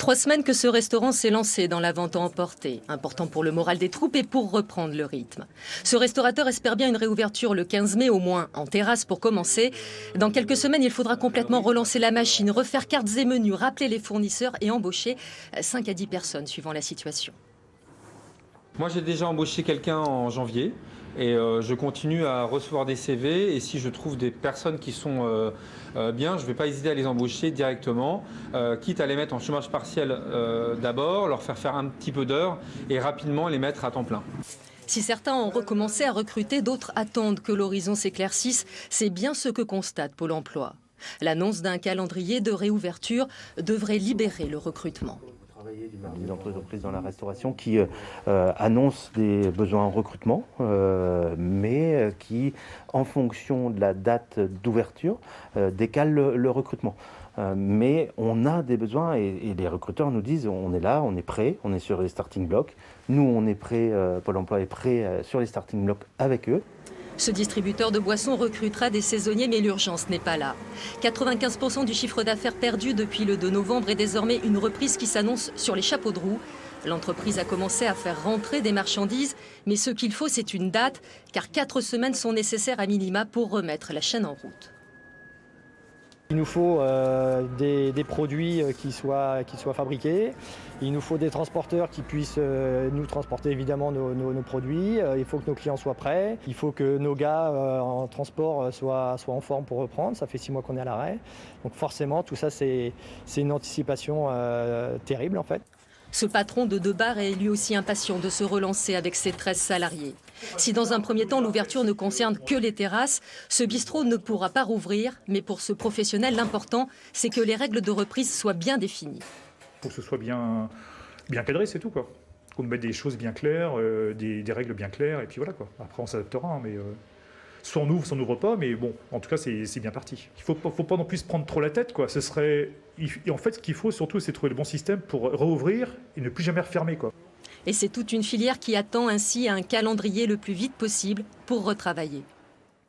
3 semaines que ce restaurant s'est lancé dans la vente à emporter, important pour le moral des troupes et pour reprendre le rythme. Ce restaurateur espère bien une réouverture le 15 mai, au moins en terrasse pour commencer. Dans quelques semaines, il faudra complètement relancer la machine, refaire cartes et menus, rappeler les fournisseurs et embaucher 5 à 10 personnes suivant la situation. Moi, j'ai déjà embauché quelqu'un en janvier et je continue à recevoir des CV et si je trouve des personnes qui sont bien, je ne vais pas hésiter à les embaucher directement, quitte à les mettre en chômage partiel d'abord, leur faire un petit peu d'heures et rapidement les mettre à temps plein. Si certains ont recommencé à recruter, d'autres attendent que l'horizon s'éclaircisse. C'est bien ce que constate Pôle emploi. L'annonce d'un calendrier de réouverture devrait libérer le recrutement. Des entreprises dans la restauration qui annoncent des besoins en recrutement, mais qui, en fonction de la date d'ouverture, décalent le recrutement. Mais on a des besoins et les recruteurs nous disent on est là, on est prêt, on est sur les starting blocks. Nous, on est prêt, Pôle emploi est prêt sur les starting blocks avec eux. Ce distributeur de boissons recrutera des saisonniers, mais l'urgence n'est pas là. 95% du chiffre d'affaires perdu depuis le 2 novembre est désormais une reprise qui s'annonce sur les chapeaux de roue. L'entreprise a commencé à faire rentrer des marchandises, mais ce qu'il faut, c'est une date, car 4 semaines sont nécessaires à minima pour remettre la chaîne en route. Il nous faut des produits qui soient fabriqués. Il nous faut des transporteurs qui puissent nous transporter évidemment nos produits. Il faut que nos clients soient prêts. Il faut que nos gars en transport soient en forme pour reprendre. Ça fait 6 mois qu'on est à l'arrêt. Donc forcément, tout ça, c'est une anticipation terrible en fait. Ce patron de 2 bars est lui aussi impatient de se relancer avec ses 13 salariés. Si dans un premier temps l'ouverture ne concerne que les terrasses, ce bistrot ne pourra pas rouvrir. Mais pour ce professionnel, l'important, c'est que les règles de reprise soient bien définies. Il faut que ce soit bien cadré, c'est tout, quoi. Qu'on mette des choses bien claires, des règles bien claires, et puis voilà, quoi. Après, on s'adaptera, hein, mais soit on ouvre, soit on n'ouvre pas, mais bon, en tout cas, c'est bien parti. Il ne faut pas non plus se prendre trop la tête, quoi. En fait, ce qu'il faut surtout, c'est trouver le bon système pour rouvrir et ne plus jamais refermer, quoi. Et c'est toute une filière qui attend ainsi un calendrier le plus vite possible pour retravailler.